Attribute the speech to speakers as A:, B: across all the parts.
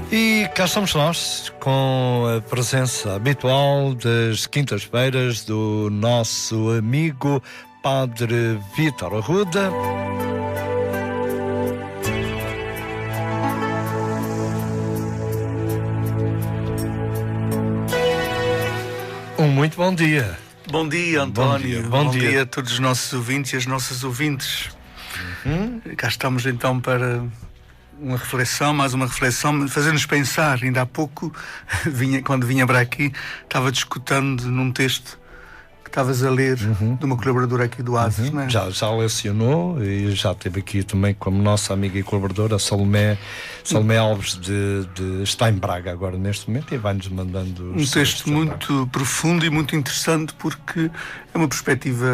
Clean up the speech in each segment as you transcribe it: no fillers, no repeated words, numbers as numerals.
A: E cá estamos nós, com a presença habitual das quintas-feiras do nosso amigo Padre Vítor Arruda. Um muito bom dia.
B: Bom dia, António.
A: Bom dia
B: a todos os nossos ouvintes e as nossas ouvintes. Cá estamos então para uma reflexão, mais uma reflexão, fazer-nos pensar. Ainda há pouco, quando vinha para aqui, estava discutindo num texto que estavas a ler de uma colaboradora aqui do ASES, não é?
A: Já lecionou e já esteve aqui também como nossa amiga e colaboradora, Salomé Alves, está em Braga agora neste momento e vai-nos mandando
B: um texto muito profundo e muito interessante, porque é uma perspectiva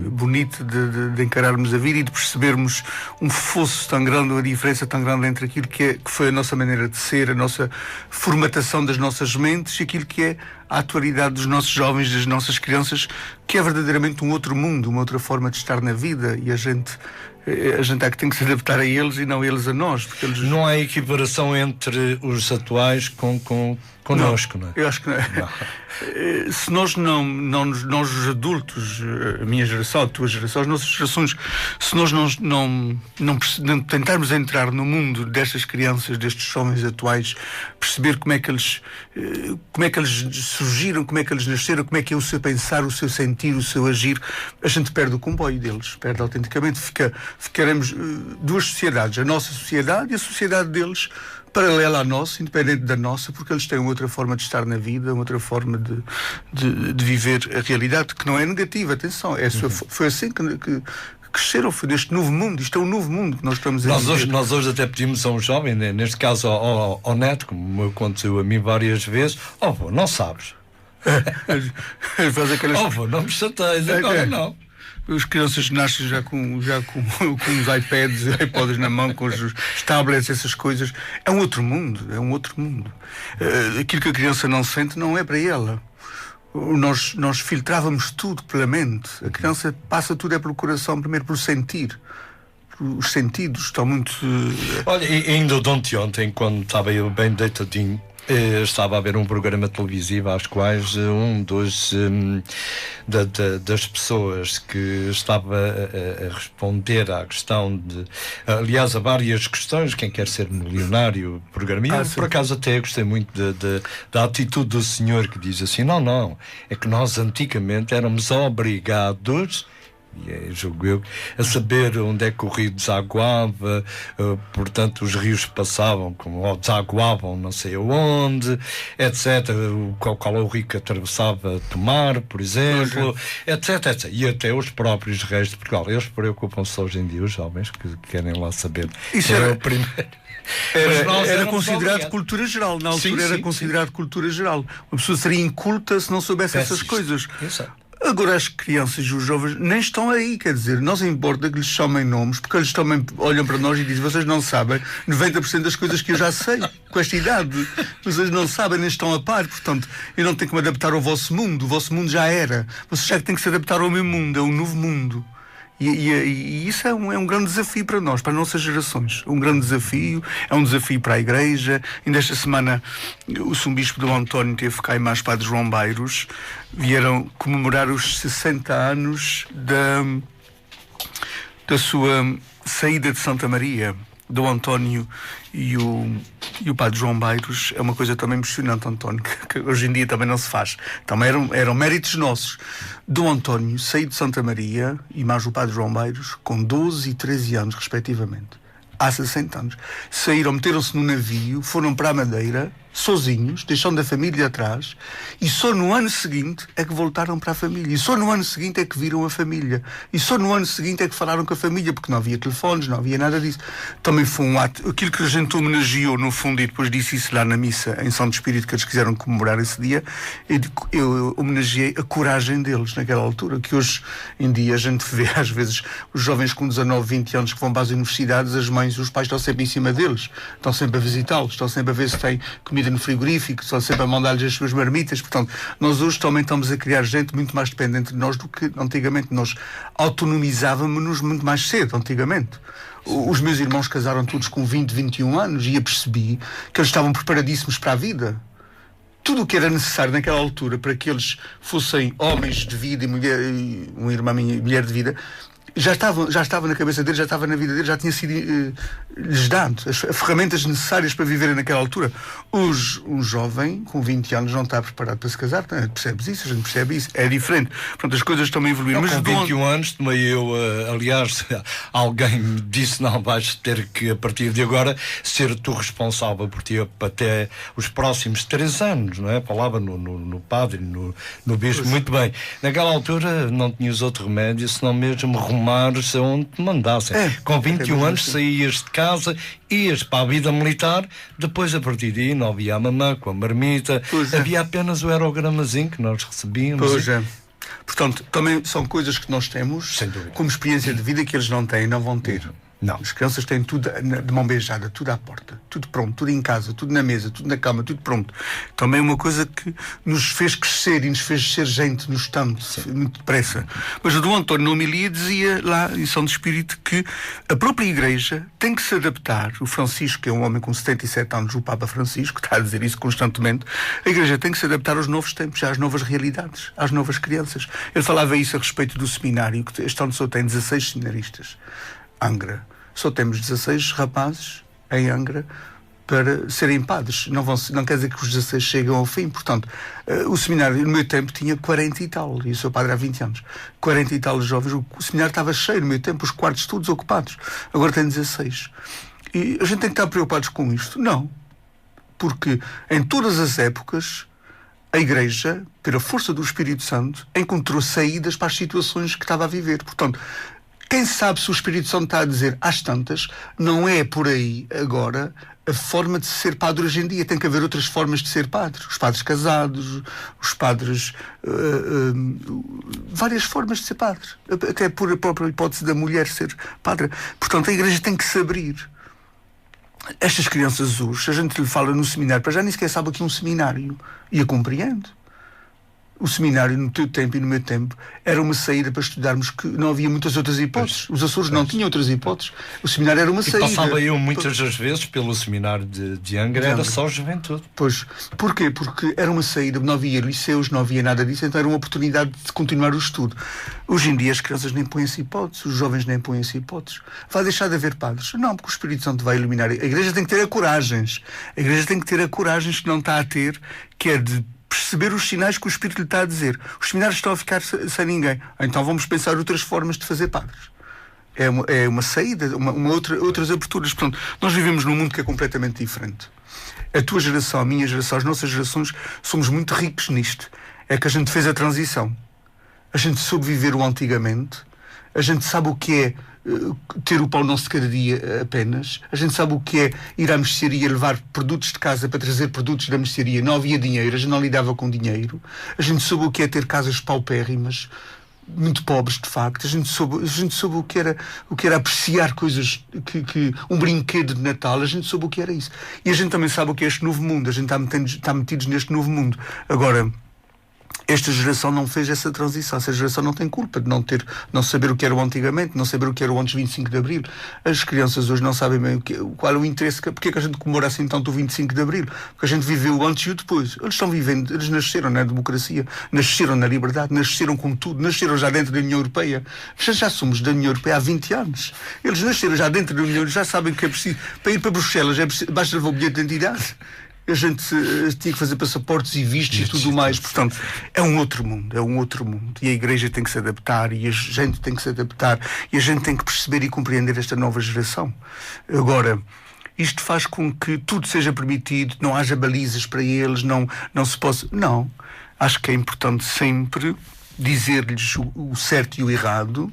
B: bonita de encararmos a vida e de percebermos um fosso tão grande, uma diferença tão grande entre aquilo que foi a nossa maneira de ser, a nossa formatação das nossas mentes e aquilo que é a atualidade dos nossos jovens, das nossas crianças, que é verdadeiramente um outro mundo, uma outra forma de estar na vida, e a gente é que tem que se adaptar a eles e não eles a nós. Porque eles...
A: Não há equiparação entre os atuais connosco, não é?
B: Eu acho que não é. Não. Se nós os adultos, a minha geração, a tua geração, as nossas gerações, se nós não tentarmos entrar no mundo destas crianças, destes jovens atuais, perceber como é que eles surgiram, como é que eles nasceram, como é que é o seu pensar, o seu sentir, o seu agir, a gente perde o comboio deles, perde autenticamente. Ficaremos duas sociedades, a nossa sociedade e a sociedade deles, paralela à nossa, independente da nossa, porque eles têm outra forma de estar na vida, outra forma de viver a realidade, que não é negativa, atenção, foi assim que cresceram, foi neste novo mundo. Isto é um novo mundo que nós estamos a viver.
A: Nós hoje até pedimos a um jovem, né, neste caso ao neto, como aconteceu a mim várias vezes, não sabes.
B: Faz aquelas...
A: não me chateias, agora não.
B: As crianças nascem já com os iPads, iPods na mão, com os tablets, essas coisas. É um outro mundo, aquilo que a criança não sente não é para ela. Nós filtrávamos tudo pela mente. A criança passa tudo pelo coração, primeiro pelo sentir. Os sentidos estão muito...
A: Olha, ainda ontem, quando estava eu bem deitadinho, estava a ver um programa televisivo às quais das pessoas que estava a responder à questão aliás, a várias questões, quem quer ser milionário, programa. E eu, por acaso, até gostei muito da atitude do senhor, que diz assim, não, é que nós antigamente éramos obrigados, e julgo eu, a saber onde é que o rio desaguava, portanto os rios passavam ou desaguavam não sei aonde, etc, qual é o rio que atravessava Tomar, por exemplo, etc. E até os próprios reis de Portugal, eles preocupam-se hoje em dia, os jovens que querem lá saber.
B: Isso era
A: o primeiro.
B: Era considerado cultura geral. Na altura era considerado cultura geral. Uma pessoa seria inculta se não soubesse essas coisas.
A: Exato.
B: Agora as crianças e os jovens nem estão aí, quer dizer, não se importa que lhes chamem nomes, porque eles também olham para nós e dizem, vocês não sabem 90% das coisas que eu já sei com esta idade, vocês não sabem, nem estão a par, portanto eu não tenho que me adaptar ao vosso mundo, o vosso mundo já era, vocês já têm que se adaptar ao meu mundo, é um novo mundo. E isso é um grande desafio para nós, para as nossas gerações. Um grande desafio, é um desafio para a Igreja. Ainda esta semana o São Bispo Dom António teve cá e mais Padre João Bairros vieram comemorar os 60 anos da sua saída de Santa Maria. Dom António e o Padre João Bairros é uma coisa também emocionante, António, que hoje em dia também não se faz. Também eram méritos nossos. Dom António saiu de Santa Maria e mais o Padre João Bairros com 12 e 13 anos, respectivamente. Há 60 anos. Saíram, meteram-se no navio, foram para a Madeira, sozinhos, deixando a família atrás, e só no ano seguinte é que voltaram para a família, e só no ano seguinte é que viram a família, e só no ano seguinte é que falaram com a família, porque não havia telefones, não havia nada disso. Também foi um ato, aquilo que a gente homenageou no fundo, e depois disse isso lá na missa em Santo Espírito, que eles quiseram comemorar esse dia, eu homenageei a coragem deles naquela altura, que hoje em dia a gente vê às vezes os jovens com 19, 20 anos que vão para as universidades, as mães e os pais estão sempre em cima deles, estão sempre a visitá-los, estão sempre a ver se têm comida no frigorífico, estão sempre a mandar-lhes as suas marmitas. Portanto, nós hoje também estamos a criar gente muito mais dependente de nós do que antigamente. Nós autonomizávamos-nos muito mais cedo, antigamente. Os meus irmãos casaram todos com 20, 21 anos e eu percebi que eles estavam preparadíssimos para a vida. Tudo o que era necessário naquela altura para que eles fossem homens de vida e mulher, uma irmã minha, mulher de vida, já estava na cabeça deles, já estava na vida deles, já tinha sido lhes dado as ferramentas necessárias para viverem naquela altura. Hoje, um jovem com 20 anos não está preparado para se casar, percebes isso? A gente percebe isso, é diferente. Portanto, as coisas também evoluíram.
A: Mas com 21 anos, também eu, aliás, alguém me disse: não, vais ter que, a partir de agora, ser tu responsável por ti até os próximos 3 anos, não é? Falava no padre, no bispo, muito bem. Naquela altura não tinhas outro remédio, senão mesmo rumares aonde te mandassem. Com 21 anos saías de casa, ias para a vida militar, depois a partir daí não havia a mamã com a marmita, havia apenas o aerogramazinho que nós recebíamos.
B: Pois é. Portanto, também são coisas que nós temos como experiência de vida que eles não têm, não vão ter. Não. As crianças têm tudo de mão beijada, tudo à porta, tudo pronto, tudo em casa, tudo na mesa, tudo na cama, tudo pronto. Também uma coisa que nos fez crescer e nos fez ser gente no instante, muito depressa. Mas o Dom António, na homilia, dizia lá em São de Espírito que a própria Igreja tem que se adaptar. O Francisco, que é um homem com 77 anos, o Papa Francisco, está a dizer isso constantemente, a Igreja tem que se adaptar aos novos tempos, às novas realidades, às novas crianças. Ele falava isso a respeito do seminário, que este ano só tem 16 seminaristas. Angra. Só temos 16 rapazes em Angra para serem padres. Não quer dizer que os 16 chegam ao fim. Portanto, o seminário, no meu tempo, tinha 40 e tal. E eu sou padre há 20 anos. 40 e tal jovens. O seminário estava cheio no meu tempo, os quartos todos ocupados. Agora tem 16. E a gente tem que estar preocupados com isto? Não. Porque em todas as épocas, a Igreja, pela força do Espírito Santo, encontrou saídas para as situações que estava a viver. Portanto, quem sabe se o Espírito Santo está a dizer às tantas, não é por aí agora a forma de ser padre hoje em dia. Tem que haver outras formas de ser padre. Os padres casados, os padres... várias formas de ser padre. Até por a própria hipótese da mulher ser padre. Portanto, a Igreja tem que se abrir. Estas crianças hoje, a gente lhe fala no seminário, para já nem sequer sabe o que é um seminário. E eu compreendo. O seminário, no teu tempo e no meu tempo, era uma saída para estudarmos, que não havia muitas outras hipóteses. Os Açores não tinham outras hipóteses. O seminário era uma saída.
A: Passava eu muitas das vezes pelo seminário de Angra, era só juventude.
B: Pois. Porquê? Porque era uma saída, não havia liceus, não havia nada disso, então era uma oportunidade de continuar o estudo. Hoje em dia as crianças nem põem-se hipóteses, os jovens nem põem-se hipóteses. Vai deixar de haver padres? Não, porque o Espírito Santo vai iluminar. A Igreja tem que ter a coragem. A Igreja tem que ter a coragem que não está a ter, que é de perceber os sinais que o Espírito lhe está a dizer. Os seminários estão a ficar sem ninguém. Então vamos pensar outras formas de fazer padres. É uma saída, outras aberturas. Portanto, nós vivemos num mundo que é completamente diferente. A tua geração, a minha geração, as nossas gerações, somos muito ricos nisto. É que a gente fez a transição. A gente soube viver o antigamente. A gente sabe o que é ter o pão nosso de cada dia apenas. A gente sabe o que é ir à mercearia, levar produtos de casa para trazer produtos da mercearia. Não havia dinheiro, a gente não lidava com dinheiro. A gente soube o que é ter casas paupérrimas, muito pobres de facto. A gente soube o que era apreciar coisas, um brinquedo de Natal. A gente soube o que era isso. E a gente também sabe o que é este novo mundo. A gente está metidos neste novo mundo. Agora, esta geração não fez essa transição. Essa geração não tem culpa de não saber o que era o antigamente, não saber o que era o antes de 25 de Abril. As crianças hoje não sabem bem qual é o interesse, porque é que a gente comemora assim tanto o 25 de Abril? Porque a gente viveu o antes e o depois. Eles estão vivendo, eles nasceram na democracia, nasceram na liberdade, nasceram com tudo, nasceram já dentro da União Europeia. Já somos da União Europeia há 20 anos. Eles nasceram já dentro da União Europeia, já sabem que é preciso. Para ir para Bruxelas basta levar o bilhete de identidade. A gente tinha que fazer passaportes e vistos e tudo mais. Portanto, é um outro mundo. E a Igreja tem que se adaptar, e a gente tem que se adaptar, e a gente tem que perceber e compreender esta nova geração. Agora, isto faz com que tudo seja permitido, não haja balizas para eles, não se possa... Não. Acho que é importante sempre dizer-lhes o certo e o errado.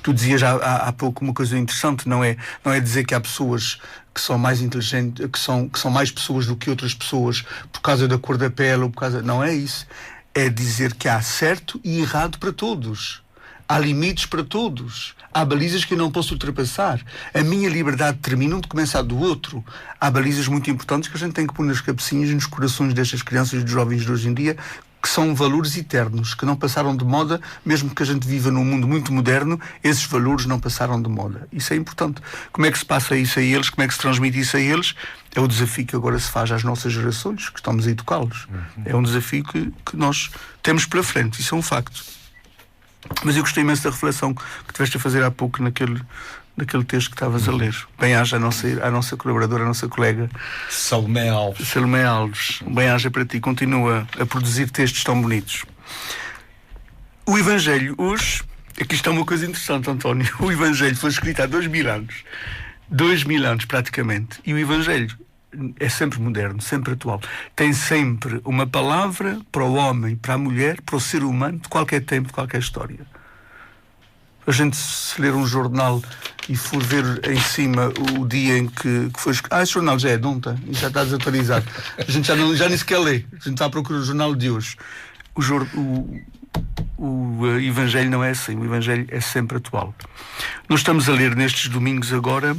B: Tu dizias há pouco uma coisa interessante, não é dizer que há pessoas que são mais inteligentes, que são mais pessoas do que outras pessoas por causa da cor da pele, ou por causa... Não é isso. É dizer que há certo e errado para todos. Há limites para todos. Há balizas que eu não posso ultrapassar. A minha liberdade termina onde começa a do outro. Há balizas muito importantes que a gente tem que pôr nas cabecinhas e nos corações destas crianças e dos jovens de hoje em dia, que são valores eternos, que não passaram de moda, mesmo que a gente viva num mundo muito moderno, esses valores não passaram de moda. Isso é importante. Como é que se passa isso a eles? Como é que se transmite isso a eles? É o desafio que agora se faz às nossas gerações, que estamos a educá-los. É um desafio que nós temos pela frente, isso é um facto. Mas eu gostei imenso da reflexão que tiveste a fazer há pouco naquele texto que estavas a ler. Bem-aja à nossa colaboradora, à nossa colega
A: Salomé Alves.
B: Salomé Alves. Bem-aja para ti. Continua a produzir textos tão bonitos. O Evangelho hoje... Aqui está uma coisa interessante, António. O Evangelho foi escrito há 2000 anos. 2000 anos, praticamente. E o Evangelho é sempre moderno, sempre atual. Tem sempre uma palavra para o homem, para a mulher, para o ser humano, de qualquer tempo, de qualquer história. A gente, se ler um jornal e for ver em cima o dia em que foi escrito... esse jornal já é de ontem, já está desatualizado. A gente já nem sequer lê. A gente está a procurar o jornal de hoje. O Evangelho não é assim. O Evangelho é sempre atual. Nós estamos a ler nestes domingos agora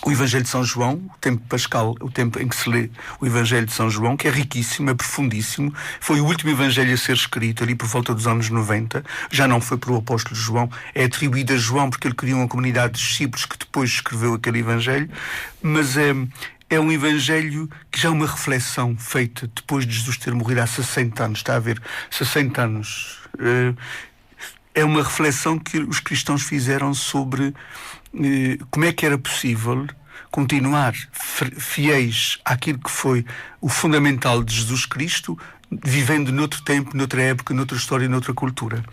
B: o Evangelho de São João, o tempo pascal, o tempo em que se lê o Evangelho de São João, que é riquíssimo, é profundíssimo. Foi o último Evangelho a ser escrito ali por volta dos anos 90. Já não foi para o apóstolo João, é atribuído a João porque ele criou uma comunidade de discípulos que depois escreveu aquele Evangelho. Mas é um Evangelho que já é uma reflexão feita depois de Jesus ter morrido há 60 anos. Está a ver? 60 anos. É uma reflexão que os cristãos fizeram sobre como é que era possível continuar fiéis àquilo que foi o fundamental de Jesus Cristo, vivendo noutro tempo, noutra época, noutra história, noutra cultura.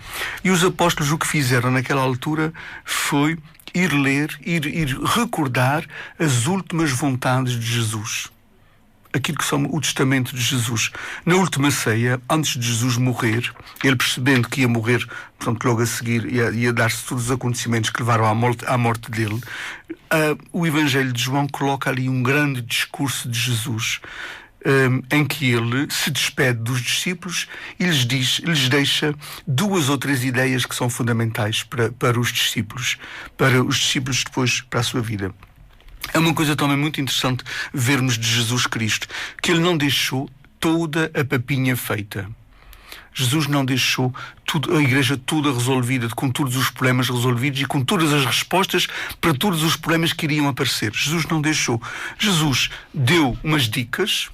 B: E os apóstolos o que fizeram naquela altura foi ir ler, ir recordar as últimas vontades de Jesus. Aquilo que são o testamento de Jesus. Na última ceia, antes de Jesus morrer, ele percebendo que ia morrer, portanto, logo a seguir ia dar-se todos os acontecimentos que levaram à morte dele, o Evangelho de João coloca ali um grande discurso de Jesus, em que ele se despede dos discípulos e lhes deixa 2 ou 3 ideias que são fundamentais para os discípulos depois para a sua vida. É uma coisa também muito interessante vermos de Jesus Cristo, que ele não deixou toda a papinha feita. Jesus não deixou a igreja toda resolvida, com todos os problemas resolvidos e com todas as respostas para todos os problemas que iriam aparecer. Jesus não deixou. Jesus deu umas dicas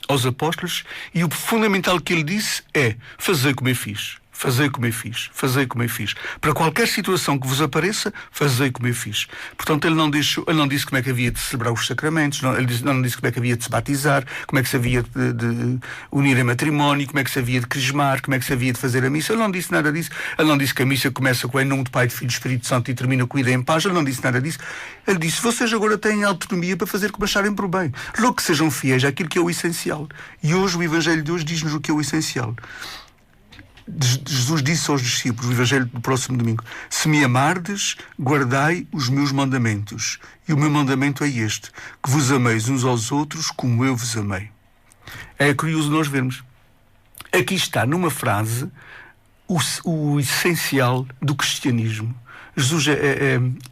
B: aos apóstolos e o fundamental que ele disse é: fazei como eu fiz. Fazei como eu fiz, fazei como eu fiz. Para qualquer situação que vos apareça, fazei como eu fiz. Portanto, ele não disse como é que havia de celebrar os sacramentos, ele não disse como é que havia de se batizar, como é que se havia de unir em matrimónio, como é que se havia de crismar, como é que se havia de fazer a missa. Ele não disse nada disso. Ele não disse que a missa começa com em nome do Pai, do Filho e do Espírito Santo e termina com ida em paz. Ele não disse nada disso. Ele disse: vocês agora têm autonomia para fazer como acharem por bem. Logo que sejam fiéis àquilo que é o essencial. E hoje, o Evangelho de hoje diz-nos o que é o essencial. Jesus disse aos discípulos, o Evangelho do próximo domingo: se me amardes, guardai os meus mandamentos. E o meu mandamento é este: que vos ameis uns aos outros como eu vos amei. É curioso nós vermos. Aqui está, numa frase, o essencial do cristianismo. Jesus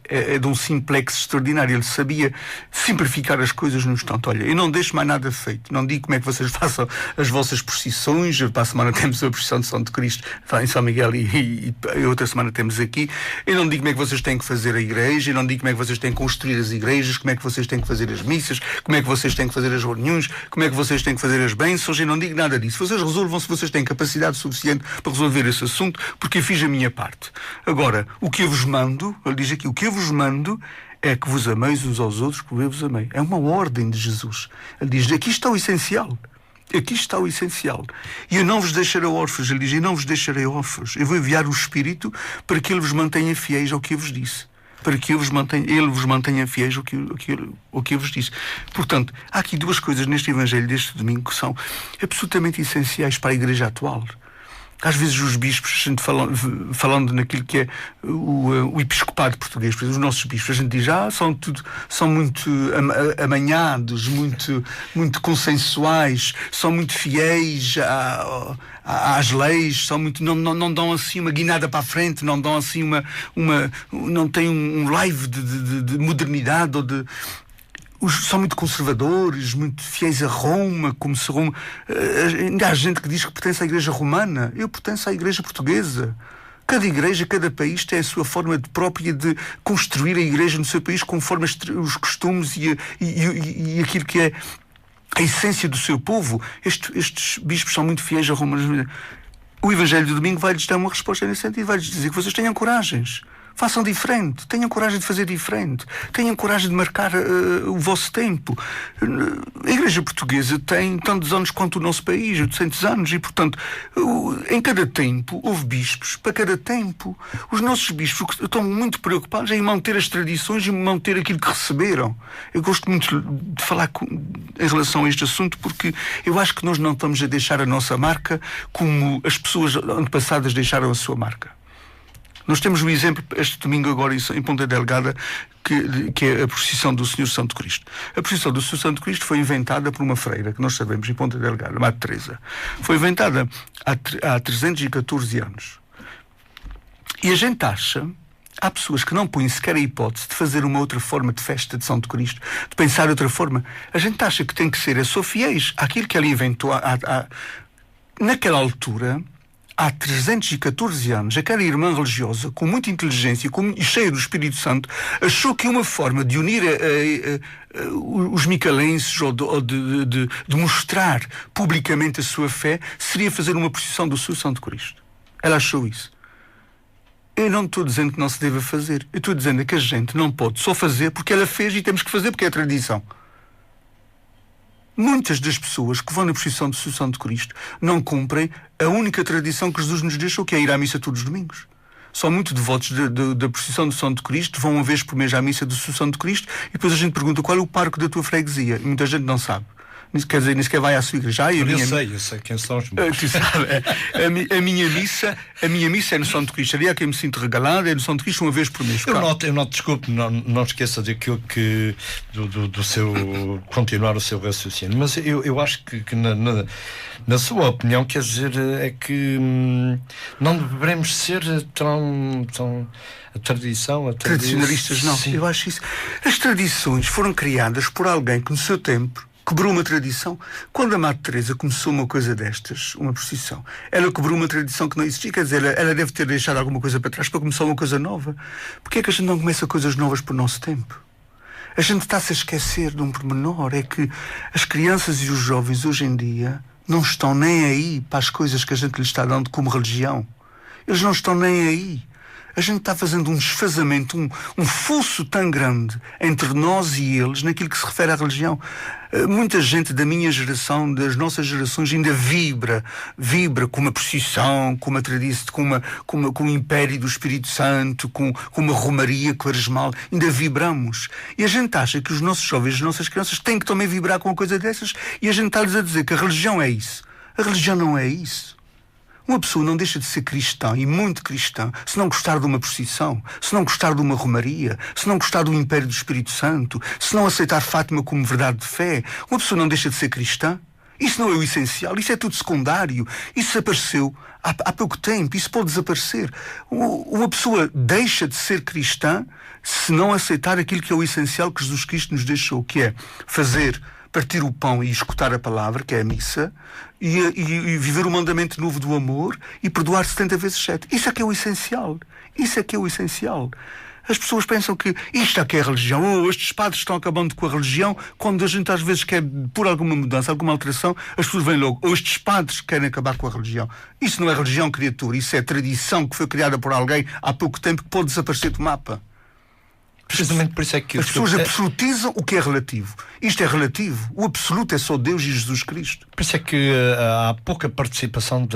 B: é de um simplex extraordinário. Ele sabia simplificar as coisas no instante. Olha, eu não deixo mais nada feito. Não digo como é que vocês façam as vossas procissões. Para a semana temos a procissão de Santo Cristo em São Miguel e outra semana temos aqui. Eu não digo como é que vocês têm que fazer a igreja. Eu não digo como é que vocês têm que construir as igrejas, como é que vocês têm que fazer as missas, como é que vocês têm que fazer as reuniões, como é que vocês têm que fazer as bênçãos. Eu não digo nada disso. Vocês resolvam se vocês têm capacidade suficiente para resolver esse assunto, porque eu fiz a minha parte. Agora, o que eu vos mando, ele diz aqui: o que eu vos mando é que vos ameis uns aos outros como eu vos amei. É uma ordem de Jesus. Ele diz: aqui está o essencial. Aqui está o essencial. E eu não vos deixarei órfãos. Ele diz: eu não vos deixarei órfãos. Eu vou enviar o Espírito para que ele vos mantenha fiéis ao que eu vos disse. Para que ele vos mantenha fiéis ao que eu vos disse. Portanto, há aqui 2 coisas neste Evangelho deste domingo que são absolutamente essenciais para a Igreja atual. Às vezes os bispos, a gente falando naquilo que é o episcopado português, por exemplo, os nossos bispos, a gente diz: são muito amanhados, muito consensuais, são muito fiéis às leis, não dão assim uma guinada para a frente, não dão assim não têm um live de modernidade ou de... são muito conservadores, muito fiéis a Roma, como se Roma... Ainda há gente que diz que pertence à Igreja Romana. Eu pertenço à Igreja Portuguesa. Cada igreja, cada país tem a sua forma própria de construir a igreja no seu país, conforme os costumes e aquilo que é a essência do seu povo. Estes bispos são muito fiéis a Roma. O Evangelho do Domingo vai-lhes dar uma resposta nesse sentido. Vai-lhes dizer que vocês tenham coragens. Façam diferente, tenham coragem de fazer diferente, tenham coragem de marcar o vosso tempo. A Igreja Portuguesa tem tantos anos quanto o nosso país, 800 anos, e portanto, em cada tempo, houve bispos para cada tempo. Os nossos bispos estão muito preocupados em manter as tradições e manter aquilo que receberam. Eu gosto muito de falar em relação a este assunto, porque eu acho que nós não estamos a deixar a nossa marca como as pessoas antepassadas deixaram a sua marca. Nós temos um exemplo, este domingo agora em Ponta Delgada, que é a procissão do Senhor Santo Cristo. A procissão do Senhor Santo Cristo foi inventada por uma freira, que nós sabemos, em Ponta Delgada, Madre Teresa. Foi inventada há 314 anos. E a gente acha... Há pessoas que não põem sequer a hipótese de fazer uma outra forma de festa de Santo Cristo, de pensar de outra forma. A gente acha que tem que ser só fiéis àquilo que ela inventou. Naquela altura... Há 314 anos, aquela irmã religiosa, com muita inteligência e cheia do Espírito Santo, achou que uma forma de unir os micalenses ou de mostrar publicamente a sua fé seria fazer uma procissão do seu Santo Cristo. Ela achou isso. Eu não estou dizendo que não se deva fazer. Eu estou dizendo que a gente não pode só fazer porque ela fez e temos que fazer porque é a tradição. Muitas das pessoas que vão na procissão do Seu Santo Cristo não cumprem a única tradição que Jesus nos deixou, que é ir à missa todos os domingos. São muito devotos da procissão do Santo Cristo, vão uma vez por mês à missa do Seu Santo Cristo e depois a gente pergunta qual é o parco da tua freguesia. E muita gente não sabe. Quer dizer, nem sequer vai à sua igreja.
A: Eu sei quem são os meus.
B: A minha missa é no Santo Cristo. Ali é que eu me sinto regalado, é no Santo Cristo uma vez por mês.
A: Eu noto, desculpe, não esqueça daquilo que do seu continuar o seu raciocínio, mas eu acho que na sua opinião, quer dizer, é que não devemos ser tão
B: tradicionalistas, não. Sim. Eu acho isso. As tradições foram criadas por alguém que no seu tempo quebrou uma tradição. Quando a Madre Teresa começou uma coisa destas, uma procissão, ela quebrou uma tradição que não existia. Quer dizer, ela deve ter deixado alguma coisa para trás para começar uma coisa nova. Porquê é que a gente não começa coisas novas para o nosso tempo? A gente está-se a esquecer de um pormenor, é que as crianças e os jovens hoje em dia não estão nem aí para as coisas que a gente lhes está dando como religião. Eles não estão nem aí. A gente está fazendo um desfazamento, um fosso tão grande entre nós e eles naquilo que se refere à religião. Muita gente da minha geração, das nossas gerações, ainda vibra com uma procissão, com uma tradição, com o império do Espírito Santo, com uma romaria quaresmal. Ainda vibramos. E a gente acha que os nossos jovens, as nossas crianças têm que também vibrar com uma coisa dessas, e a gente está-lhes a dizer que a religião é isso. A religião não é isso. Uma pessoa não deixa de ser cristã, e muito cristã, se não gostar de uma procissão, se não gostar de uma romaria, se não gostar do império do Espírito Santo, se não aceitar Fátima como verdade de fé. Uma pessoa não deixa de ser cristã. Isso não é o essencial, isso é tudo secundário. Isso apareceu há pouco tempo, isso pode desaparecer. Uma pessoa deixa de ser cristã se não aceitar aquilo que é o essencial que Jesus Cristo nos deixou, que é partir o pão e escutar a palavra, que é a missa, e viver o mandamento novo do amor e perdoar 70 vezes 7. Isso é que é o essencial. Isso é que é o essencial. As pessoas pensam que isto é que é a religião, estes padres estão acabando com a religião. Quando a gente às vezes quer por alguma mudança, alguma alteração, as pessoas vêm logo, estes padres querem acabar com a religião. Isso não é religião, criatura, isso é tradição que foi criada por alguém há pouco tempo que pode desaparecer do mapa.
A: Precisamente por isso é que
B: as pessoas absolutizam o que é relativo. Isto é relativo. O absoluto é só Deus e Jesus Cristo.
A: Por isso é que há pouca participação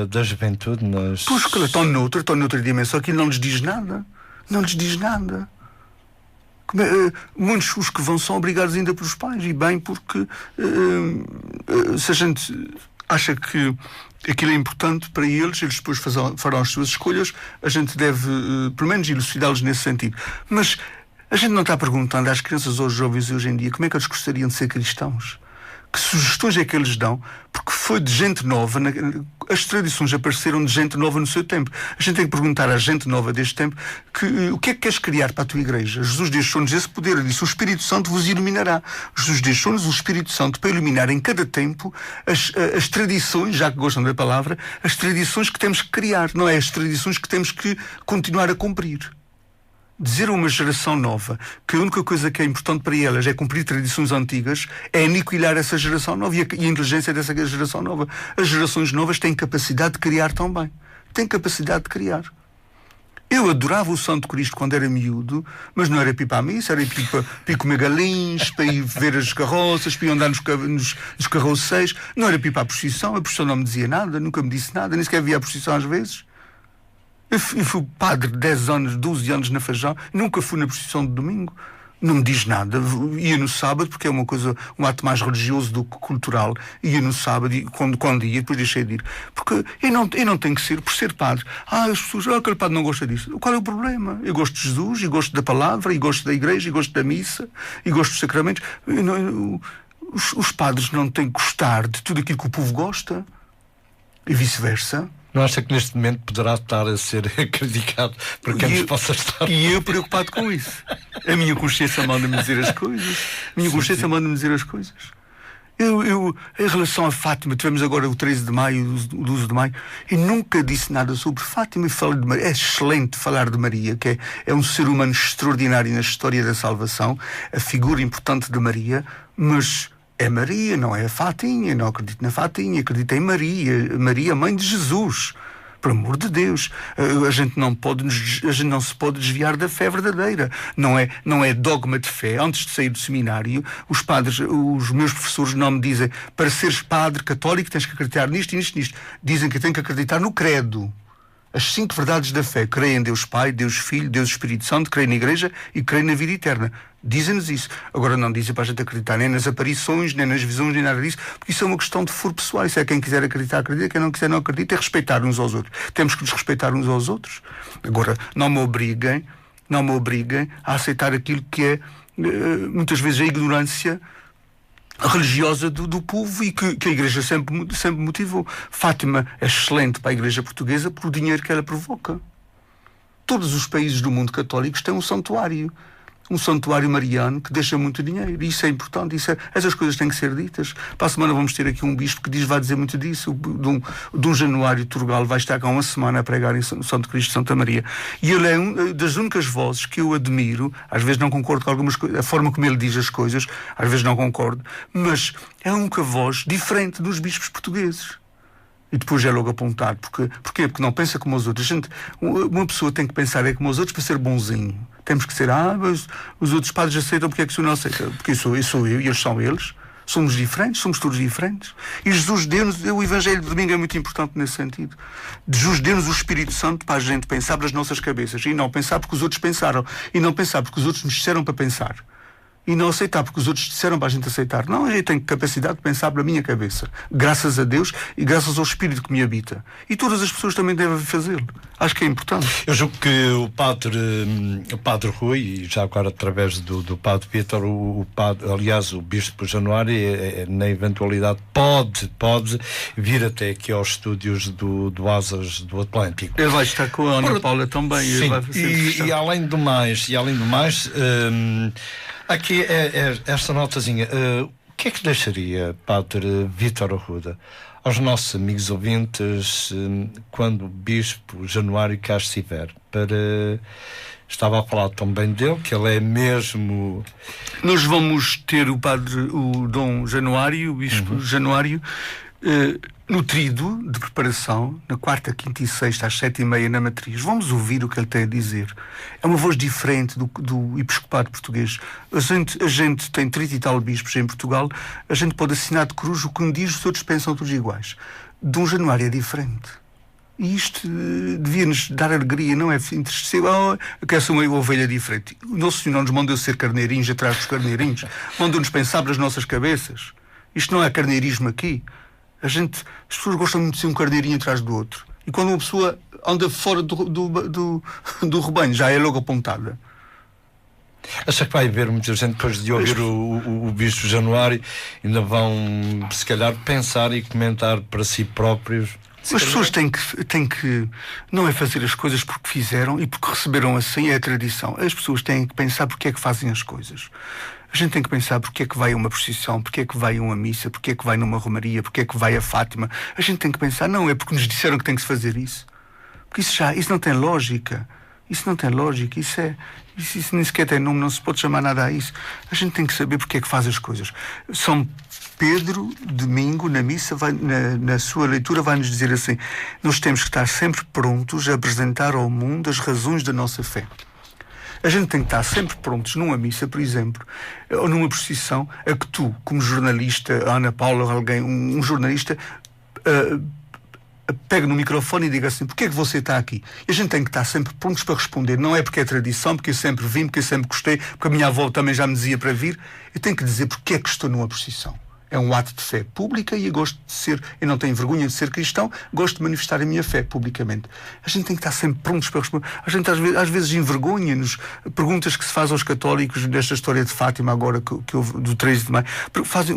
A: da juventude nas...
B: Pois que estão noutra dimensão. Aquilo não lhes diz nada. Não lhes diz nada. Muitos os que vão são obrigados ainda pelos pais. E bem, porque se a gente acha que aquilo é importante para eles depois farão as suas escolhas, a gente deve, pelo menos, elucidá-los nesse sentido. Mas a gente não está perguntando às crianças ou aos jovens hoje em dia como é que eles gostariam de ser cristãos. Que sugestões é que eles dão? Porque foi de gente nova, as tradições apareceram de gente nova no seu tempo. A gente tem que perguntar à gente nova deste tempo o que é que queres criar para a tua igreja? Jesus deixou-nos esse poder, ele disse: o Espírito Santo vos iluminará. Jesus deixou-nos o Espírito Santo para iluminar em cada tempo as tradições, já que gostam da palavra, as tradições que temos que criar, não é as tradições que temos que continuar a cumprir. Dizer a uma geração nova que a única coisa que é importante para elas é cumprir tradições antigas é aniquilar essa geração nova e a inteligência dessa geração nova. As gerações novas têm capacidade de criar também. Têm capacidade de criar. Eu adorava o Santo Cristo quando era miúdo, mas não era para ir para a missa, era para ir comer galinhos, para ir ver as carroças, para ir andar nos carroceiros. Não era para ir para a procissão não me dizia nada, nunca me disse nada, nem sequer via a procissão às vezes. Eu fui padre de 10 anos, 12 anos na Fajão, nunca fui na procissão de domingo. Não me diz nada. Ia no sábado, porque é um ato mais religioso do que cultural. Ia no sábado, e quando ia, depois deixei de ir. Porque eu não tenho que ser, por ser padre. As pessoas, aquele padre não gosta disso. Qual é o problema? Eu gosto de Jesus, e gosto da palavra, e gosto da igreja, e gosto da missa, e gosto dos sacramentos. Os padres não têm que gostar de tudo aquilo que o povo gosta. E vice-versa.
A: Não acha que neste momento poderá estar a ser criticado por quem nos possa estar?
B: E eu preocupado com isso. A minha consciência manda-me dizer as coisas. A minha consciência manda-me dizer as coisas. Em relação a Fátima, tivemos agora o 13 de maio, o 12 de maio, e nunca disse nada sobre Fátima e falei de Maria. É excelente falar de Maria, que é um ser humano extraordinário na história da salvação, a figura importante de Maria, mas é Maria, não é a Fatinha. Não acredito na Fatinha, acredito em Maria. Maria, mãe de Jesus. Por amor de Deus. A gente não se pode desviar da fé verdadeira. Não é dogma de fé. Antes de sair do seminário, os meus professores não me dizem: para seres padre católico tens que acreditar nisto e nisto e nisto. Dizem que tenho que acreditar no credo. As 5 verdades da fé. Creio em Deus Pai, Deus Filho, Deus Espírito Santo, creio na Igreja e creio na vida eterna. Dizem-nos isso. Agora não dizem para a gente acreditar nem nas aparições, nem nas visões, nem nada disso, porque isso é uma questão de foro pessoal. Isso é quem quiser acreditar, acredita, quem não quiser não acredita, é respeitar uns aos outros. Temos que nos respeitar uns aos outros. Agora, não me obriguem a aceitar aquilo que é, muitas vezes, a ignorância religiosa do povo e que a Igreja sempre motivou. Fátima é excelente para a Igreja portuguesa por o dinheiro que ela provoca. Todos os países do mundo católico têm um santuário mariano que deixa muito dinheiro. Isso é importante. Essas coisas têm que ser ditas. Para a semana vamos ter aqui um bispo que vai dizer muito disso. Dom Januário Turgal vai estar cá uma semana a pregar em Santo Cristo de Santa Maria. E ele é uma das únicas vozes que eu admiro. Às vezes não concordo com algumas coisas, a forma como ele diz as coisas, às vezes não concordo, mas é a única voz diferente dos bispos portugueses. E depois é logo apontado. Porquê? Porque não pensa como os outros. Uma pessoa tem que pensar como os outros para ser bonzinho. Temos que ser, mas os outros padres aceitam, porque é que o senhor não aceita? Porque sou eu e eles são eles. Somos diferentes, somos todos diferentes. E Jesus deu-nos, o Evangelho de domingo é muito importante nesse sentido. Jesus deu-nos o Espírito Santo para a gente pensar pelas nossas cabeças. E não pensar porque os outros pensaram. E não pensar porque os outros nos disseram para pensar. E não aceitar porque os outros disseram para a gente aceitar. Não, a gente tem capacidade de pensar pela minha cabeça. Graças a Deus e graças ao Espírito que me habita. E todas as pessoas também devem fazê-lo. Acho que é importante.
A: Eu julgo que o padre Rui, e já agora através do padre Vítor, aliás, o bispo Januário, na eventualidade, pode vir até aqui aos estúdios do Asas do Atlântico.
B: Ele vai estar com a Ana Paula também.
A: Sim, e além do mais, aqui esta notazinha. O que é que deixaria, Padre Vítor Arruda, aos nossos amigos ouvintes quando o Bispo Januário cá estiver? Estava a falar também dele, que ele é mesmo...
B: Nós vamos ter o Dom Januário, o Bispo Januário, nutrido de preparação, na quarta, quinta e sexta, às 7h30 na Matriz. Vamos ouvir o que ele tem a dizer. É uma voz diferente do episcopado português. A gente tem 30 e tal bispos em Portugal, a gente pode assinar de cruz o que me diz, os outros pensam todos iguais. Dom Januário é diferente. E isto devia-nos dar alegria, não é? Entristecer, eu quero ser uma ovelha diferente. O Nosso Senhor não nos mandou ser carneirinhos atrás dos carneirinhos, mandou-nos pensar pelas nossas cabeças. Isto não é carneirismo aqui. As pessoas gostam muito de ser um carneirinho atrás do outro. E quando uma pessoa anda fora do rebanho, já é logo apontada.
A: Acha que vai haver muita gente, depois de ouvir o Bispo Januário, ainda vão, se calhar, pensar e comentar para si próprios?
B: As pessoas têm que não é fazer as coisas porque fizeram e porque receberam assim, é a tradição. As pessoas têm que pensar porque é que fazem as coisas. A gente tem que pensar porque é que vai a uma procissão, porque é que vai a uma missa, porque é que vai numa romaria, porque é que vai a Fátima. A gente tem que pensar, não é porque nos disseram que tem que se fazer isso. Porque isso não tem lógica. Isso não tem lógica, isso nem sequer tem nome, não se pode chamar nada a isso. A gente tem que saber porque é que faz as coisas. São Pedro, domingo, na missa, na sua leitura, vai-nos dizer assim: nós temos que estar sempre prontos a apresentar ao mundo as razões da nossa fé. A gente tem que estar sempre prontos numa missa, por exemplo, ou numa procissão, a que tu, como jornalista, a Ana Paula, alguém, um jornalista, pega no microfone e diga assim: porque é que você está aqui? E a gente tem que estar sempre prontos para responder. Não é porque é tradição, porque eu sempre vim, porque eu sempre gostei, porque a minha avó também já me dizia para vir. Eu tenho que dizer porque é que estou numa procissão. É um ato de fé pública e eu gosto de ser, eu não tenho vergonha de ser cristão, gosto de manifestar a minha fé publicamente. A gente tem que estar sempre prontos para responder. A gente às vezes envergonha-nos. Perguntas que se faz aos católicos desta história de Fátima agora, que houve do 13 de maio.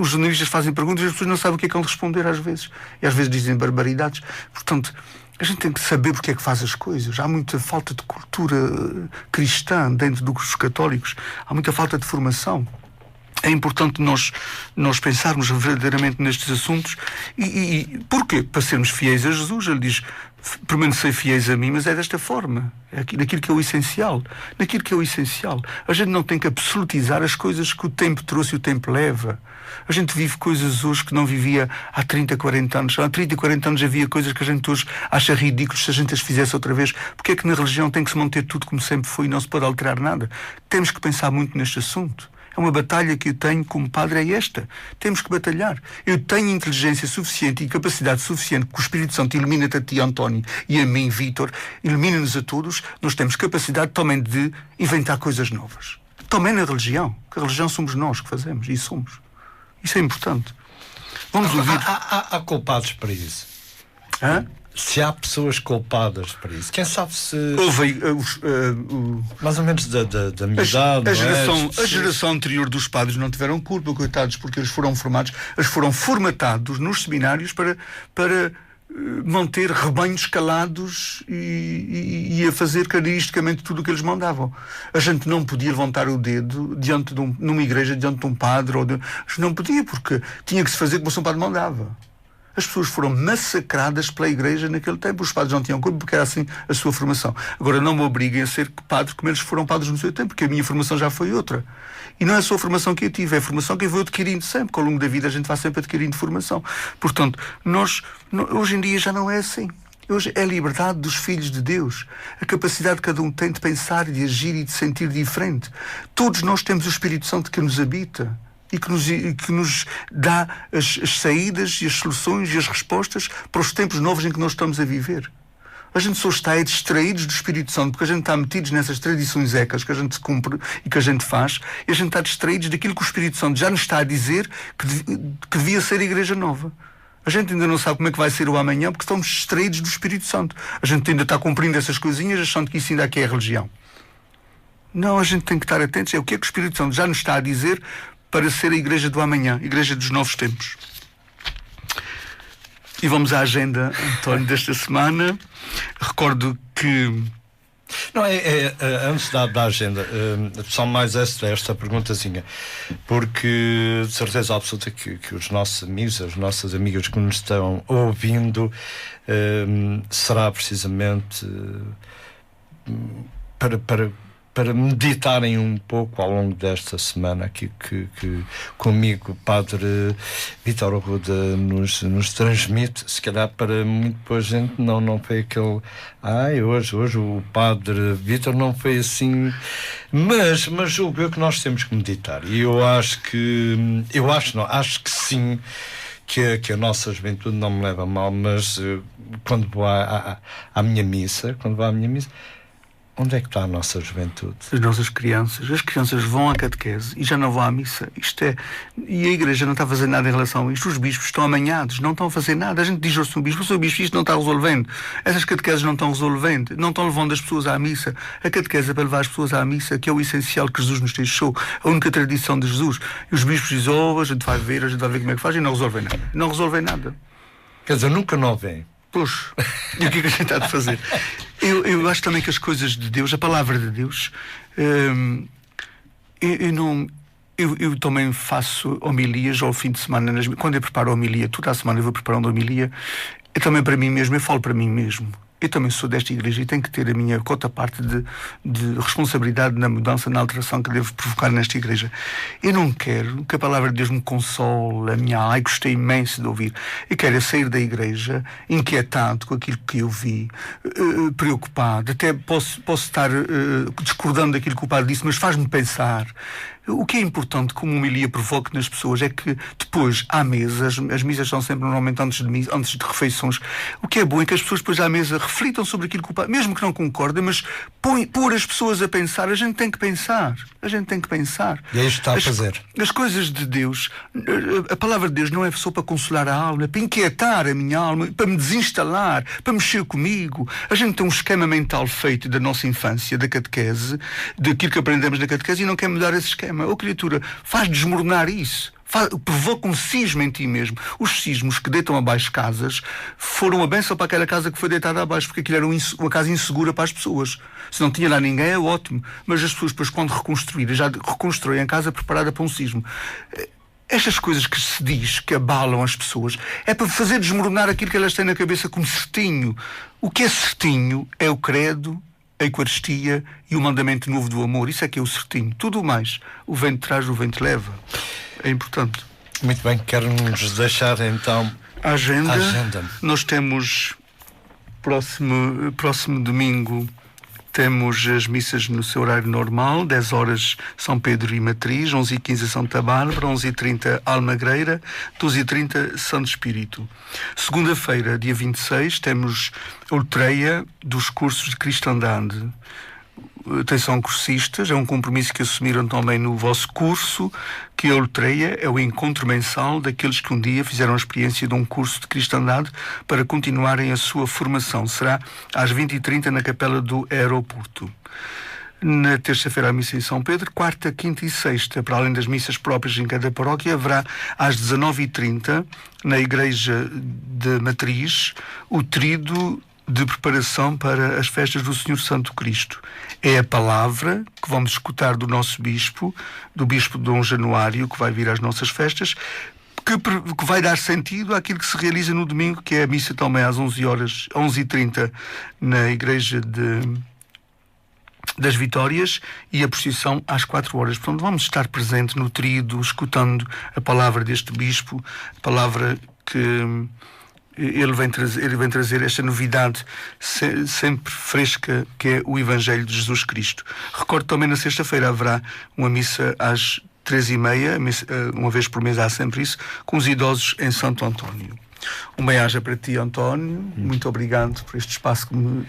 B: Os jornalistas fazem perguntas e as pessoas não sabem o que é que vão responder às vezes. E às vezes dizem barbaridades. Portanto, a gente tem que saber porque é que faz as coisas. Há muita falta de cultura cristã dentro dos católicos. Há muita falta de formação. É importante nós pensarmos verdadeiramente nestes assuntos. E porquê? Para sermos fiéis a Jesus. Ele diz: permanecei fiéis a mim, mas é desta forma. É naquilo que é o essencial. Naquilo que é o essencial. A gente não tem que absolutizar as coisas que o tempo trouxe e o tempo leva. A gente vive coisas hoje que não vivia há 30, 40 anos. Há 30, 40 anos havia coisas que a gente hoje acha ridículas se a gente as fizesse outra vez. Porque é que na religião tem que se manter tudo como sempre foi e não se pode alterar nada? Temos que pensar muito neste assunto. É uma batalha que eu tenho como padre, é esta. Temos que batalhar. Eu tenho inteligência suficiente e capacidade suficiente, que o Espírito Santo ilumina-te a ti, António, e a mim, Vítor, ilumina-nos a todos. Nós temos capacidade também de inventar coisas novas. Também na religião. Que a religião somos nós que fazemos, e somos. Isso é importante. Vamos ouvir.
A: Há culpados para isso.
B: Hã?
A: Se há pessoas culpadas para isso, quem sabe se...
B: Houve
A: mais ou menos da minha idade,
B: a geração anterior dos padres não tiveram culpa, coitados, porque eles foram formatados nos seminários para manter rebanhos calados e a fazer caristicamente tudo o que eles mandavam. A gente não podia levantar o dedo numa igreja, diante de um padre, não podia, porque tinha que se fazer como o São Padre mandava. As pessoas foram massacradas pela igreja naquele tempo. Os padres não tinham culpa porque era assim a sua formação. Agora não me obriguem a ser padre como eles foram padres no seu tempo, porque a minha formação já foi outra. E não é só a formação que eu tive, é a formação que eu vou adquirindo sempre, que ao longo da vida a gente vai sempre adquirindo formação. Portanto, hoje em dia já não é assim. Hoje é a liberdade dos filhos de Deus. A capacidade que cada um tem de pensar, de agir e de sentir diferente. Todos nós temos o Espírito Santo que nos habita. E que nos dá as saídas e as soluções e as respostas para os tempos novos em que nós estamos a viver. A gente só está distraídos do Espírito Santo porque a gente está metidos nessas tradições ecas que a gente cumpre e que a gente faz, e a gente está distraídos daquilo que o Espírito Santo já nos está a dizer que devia ser a Igreja Nova. A gente ainda não sabe como é que vai ser o amanhã porque estamos distraídos do Espírito Santo. A gente ainda está cumprindo essas coisinhas achando que isso ainda aqui é a religião. Não, a gente tem que estar atentos. É o que é que o Espírito Santo já nos está a dizer para ser a Igreja do amanhã, a Igreja dos novos tempos. E vamos à agenda, António, desta semana. Recordo que...
A: Não, antes da agenda, só mais esta perguntazinha, porque de certeza absoluta que os nossos amigos, as nossas amigas que nos estão ouvindo, será precisamente para meditarem um pouco ao longo desta semana aqui que comigo o Padre Vítor Arruda nos transmite, se calhar para muito boa gente não foi aquele hoje o Padre Vítor não foi assim, mas julgo eu que nós temos que meditar, e acho que sim, que a nossa juventude não me leva a mal, mas quando vou à minha missa, Onde é que está a nossa juventude?
B: As nossas crianças. As crianças vão à catequese e já não vão à missa. E a igreja não está a fazer nada em relação a isto. Os bispos estão amanhados, não estão a fazer nada. A gente diz ao seu bispo, isto não está resolvendo. Essas catequeses não estão resolvendo. Não estão levando as pessoas à missa. A catequese é para levar as pessoas à missa, que é o essencial que Jesus nos deixou. A única tradição de Jesus. E os bispos dizem, a gente vai ver como é que faz, e não resolvem nada. Não resolvem nada.
A: Quer dizer, nunca não vem.
B: Pois, e o que é que a gente está a fazer? Eu acho também que as coisas de Deus, a palavra de Deus, eu também faço homilias ao fim de semana. Quando eu preparo a homilia, toda a semana eu vou preparando a homilia, eu também para mim mesmo, eu falo para mim mesmo. Eu também sou desta igreja e tenho que ter a minha cota parte de responsabilidade na mudança, na alteração que devo provocar nesta igreja. Eu não quero que a palavra de Deus me console, a minha alma. Gostei imenso de ouvir. Eu quero sair da igreja inquietado com aquilo que eu vi, preocupado. Até posso estar discordando daquilo que o padre disse, mas faz-me pensar. O que é importante que uma homilia provoque nas pessoas é que depois, à mesa, as missas são sempre normalmente antes de refeições, o que é bom é que as pessoas depois à mesa reflitam sobre aquilo que o padre, mesmo que não concordem, mas pôr as pessoas a pensar. A gente tem que pensar. A gente tem que pensar.
A: E é isto que está a fazer.
B: As coisas de Deus, a palavra de Deus não é só para consolar a alma, é para inquietar a minha alma, para me desinstalar, para mexer comigo. A gente tem um esquema mental feito da nossa infância, da catequese, daquilo que aprendemos na catequese, e não quer mudar esse esquema. Criatura, faz desmoronar isso. Provoca um cisma em ti mesmo. Os cismos que deitam abaixo casas foram a bênção para aquela casa que foi deitada abaixo, porque aquilo era uma casa insegura para as pessoas. Se não tinha lá ninguém, é ótimo. Mas as pessoas, depois, quando reconstruírem, já reconstruem a casa preparada para um sismo. Estas coisas que se diz que abalam as pessoas é para fazer desmoronar aquilo que elas têm na cabeça como certinho. O que é certinho é o credo, a Eucaristia e o mandamento novo do amor. Isso é que é o certinho. Tudo o mais, o vento traz, o vento leva. É importante.
A: Muito bem, quero-nos deixar então
B: a agenda. Nós temos próximo domingo, temos as missas no seu horário normal, 10 horas São Pedro e Matriz, 11h15 Santa Bárbara, 11h30 Almagreira, 12h30 Santo Espírito. Segunda-feira, dia 26, temos a Ultreia dos cursos de cristandade. Atenção, cursistas, é um compromisso que assumiram também no vosso curso, que a Ultreia é o encontro mensal daqueles que um dia fizeram a experiência de um curso de cristandade para continuarem a sua formação. Será às 20h30 na Capela do Aeroporto. Na terça-feira a missa em São Pedro, quarta, quinta e sexta, para além das missas próprias em cada paróquia, haverá às 19h30 na Igreja de Matriz o tríduo de preparação para as festas do Senhor Santo Cristo. É a palavra que vamos escutar do nosso bispo, do bispo Dom Januário, que vai vir às nossas festas, que vai dar sentido àquilo que se realiza no domingo, que é a missa também às 11h30 na Igreja das Vitórias, e a procissão às 4 horas. Portanto, vamos estar presentes no tríduo, escutando a palavra deste bispo, a palavra que ele vem trazer esta novidade sempre fresca, que é o Evangelho de Jesus Cristo. Recordo também, na sexta-feira haverá uma missa às 3h30, uma vez por mês há sempre isso, com os idosos em Santo António. Um bem-aja para ti, António. Muito obrigado por este espaço que me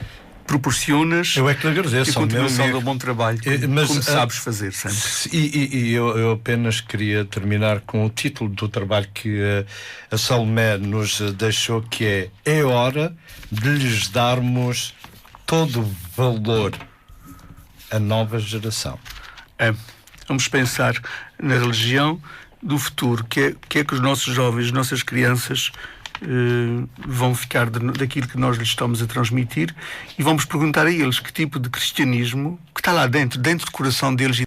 B: proporcionas.
A: Eu é que lhe agradeço.
B: E continuação do bom trabalho, como sabes fazer sempre.
A: E eu apenas queria terminar com o título do trabalho que a Salomé nos deixou, que é hora de lhes darmos todo o valor à nova geração.
B: Vamos pensar na religião do futuro, que é que os nossos jovens, as nossas crianças vão ficar daquilo que nós lhes estamos a transmitir, e vamos perguntar a eles que tipo de cristianismo que está lá dentro do coração deles.